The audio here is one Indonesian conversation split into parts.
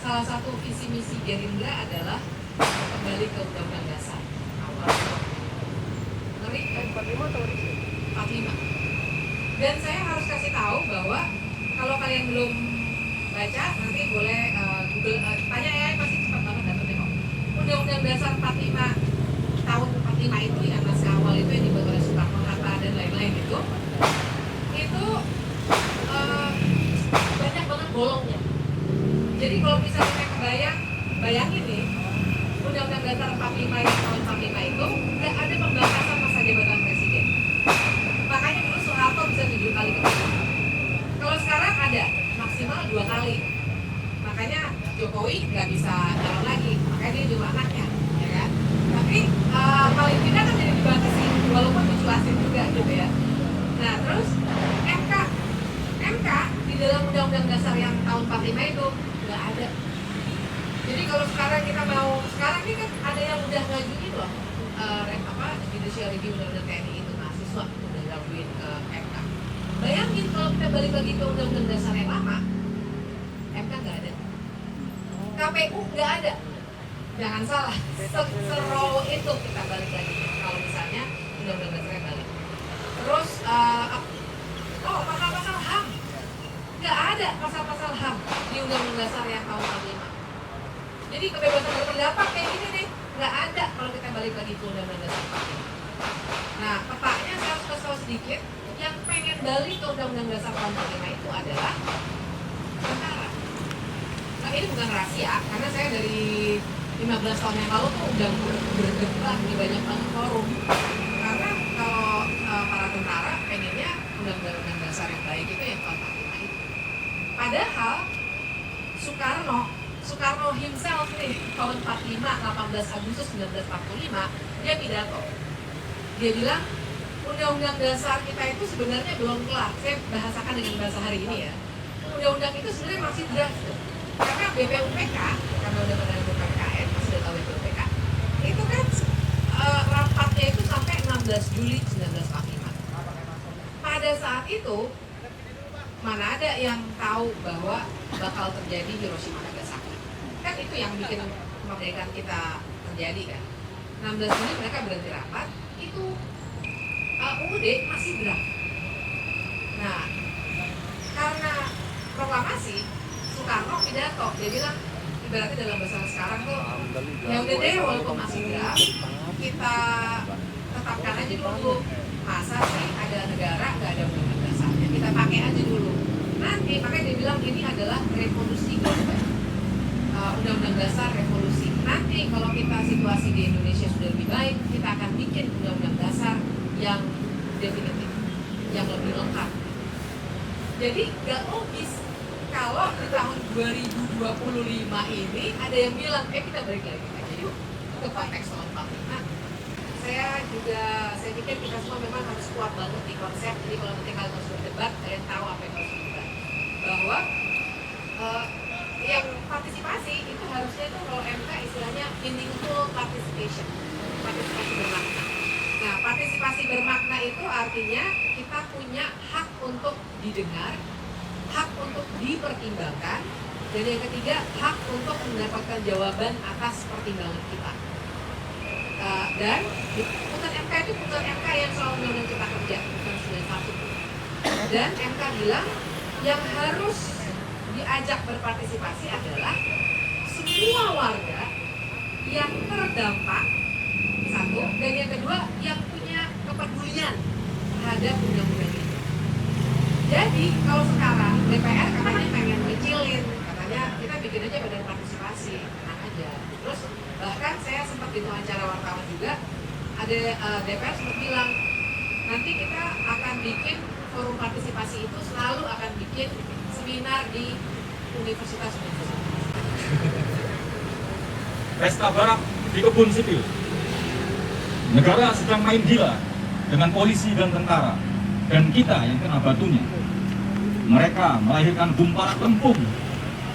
salah satu visi misi Gerindra adalah kembali ke Undang-Undang Dasar awal. Ngeri kan? 45 atau 45. Dan saya harus kasih tahu bahwa kalau kalian belum baca, nanti boleh Google, tanya ya, pasti cepat banget dapetnya kok. Undang-Undang Dasar 45 tahun 45 itu yang naskah awal itu yang dibuat oleh Soekarno, Hatta dan lain-lain itu banyak banget bolongnya. Jadi kalau misalnya bayangin nih, Undang-Undang Dasar 45 yang tahun 45 itu nggak ada pembatasan masa jabatan presiden. Makanya dulu Soeharto bisa 7 kali kepilih. Kalau sekarang ada maksimal 2 kali. Makanya Jokowi nggak bisa calon lagi. Makanya dia juga anaknya, ya kan? Tapi paling tidak kan jadi dibatasi, walaupun dijelasin juga gitu ya. Nah terus MK di dalam Undang-Undang Dasar yang tahun 45 itu nggak ada. Jadi kalau sekarang kita mau, sekarang ini kan ada yang udah ngajuin loh, judicial review Undang-Undang TNI itu mahasiswa udah ngajuin ke MK. Bayangin kalau kita balik lagi ke Undang-Undang Dasar yang lama, MK nggak ada, KPU nggak ada. Jangan salah, se-raw itu kita balik lagi kalau misalnya Undang-Undang Dasarnya balik. Terus pasal-pasal HAM nggak ada, pasal-pasal HAM di Undang-Undang Dasar yang tahun 45. Jadi kebebasan berpendapat kayak gini nih nggak ada kalau kita balik lagi ke Undang-Undang Dasar 45. Nah petanya saya harus kasih tahu sedikit, yang pengen balik ke Undang-Undang Dasar tahun 45 itu adalah tentara. Nah ini bukan rahasia, karena saya dari 15 tahun yang lalu tuh udah berdebat di banyak banget forum. Karena kalau para tentara pengennya Undang-Undang Dasar yang baik itu yang tahun 45 itu. Padahal Soekarno himself nih tahun 45, 18 Agustus 1945 dia pidato. Dia bilang Undang-Undang Dasar kita itu sebenarnya belum kelar. Saya bahasakan dengan bahasa hari ini ya. Undang-undang itu sebenarnya masih draft. Karena BPUPK, karena udah pada BPKN, masih udah tahu BPUPK, itu kan rapatnya itu sampai 16 Juli 1945. Pada saat itu mana ada yang tahu bahwa bakal terjadi Hiroshima Nagasaki. Kan itu yang bikin kemerdekaan kita terjadi kan. 16 Juli mereka berhenti rapat, itu UUD masih draft. Nah, karena proklamasi Soekarno pidato, dia bilang ibaratnya dalam bahasa sekarang tuh ya udah deh walaupun masih draft kita tetapkan aja dulu, masa sih ada negara nggak ada undang-undang dasarnya, kita pakai aja dulu nanti. Makanya dia bilang ini adalah revolusi global, undang-undang dasar revolusi. Nanti kalau kita situasi di Indonesia sudah lebih baik, kita akan bikin undang-undang dasar yang definitif, yang lebih lengkap. Jadi nggak logis kalau di tahun 2025 ini ada yang bilang, kita balik lagi aja yuk ke konteks tahun 45. Saya pikir kita semua memang harus kuat banget di konsep. Jadi kalau nanti kalian harus berdebat, kalian tahu apa yang harus berdebat. Bahwa yang partisipasi itu harusnya itu kalau MK istilahnya meaningful participation, partisipasi bermakna. Nah, partisipasi bermakna itu artinya kita punya hak untuk didengar, hak untuk dipertimbangkan, dan yang ketiga hak untuk mendapatkan jawaban atas pertimbangan kita. Dan putusan MK itu putusan MK yang soal undang-undang cipta kerja, bukan 91. Dan MK bilang yang harus diajak berpartisipasi adalah semua warga yang terdampak, satu, dan yang kedua yang punya kepedulian terhadap undang-undang itu. Jadi kalau sekarang DPR katanya pengen ngecilin, katanya kita bikin aja badan partisipasi, tenang aja. Terus bahkan saya sempat di wawancara wartawan juga, ada DPR sempat bilang nanti kita akan bikin forum partisipasi itu selalu akan bikin seminar di universitas. Pesta barak di kebun sipil. Negara sedang main gila dengan polisi dan tentara, dan kita yang kena batunya. Mereka melahirkan gumpalan lempung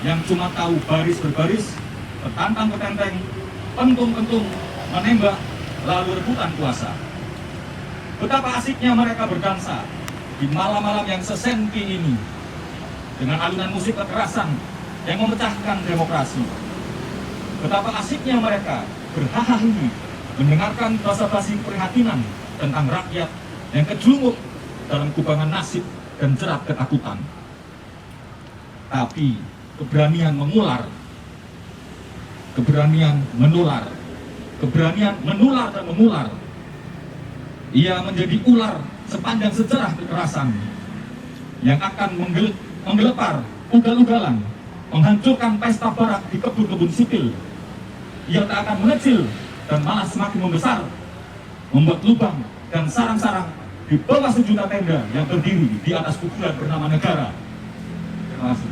yang cuma tahu baris berbaris, bertantang petenteng, pentung-pentung, menembak, lalu rebutan kuasa. Betapa asiknya mereka berdansa di malam-malam yang sesenti ini, dengan alunan musik kekerasan yang memecahkan demokrasi. Betapa asiknya mereka berhahaha mendengarkan basa-basi keprihatinan tentang rakyat yang kejlungup dalam kubangan nasib dan jerat ketakutan. Tapi keberanian mengular, keberanian menular, keberanian menular dan mengular. Ia menjadi ular sepanjang sejarah kekerasan yang akan menggelepar ugal-ugalan, menghancurkan pesta barak di kebun-kebun sipil. Ia tak akan mengecil dan malah semakin membesar, membuat lubang dan sarang-sarang di bawah sejuta tenda yang berdiri di atas kuburan bernama negara. Terima kasih.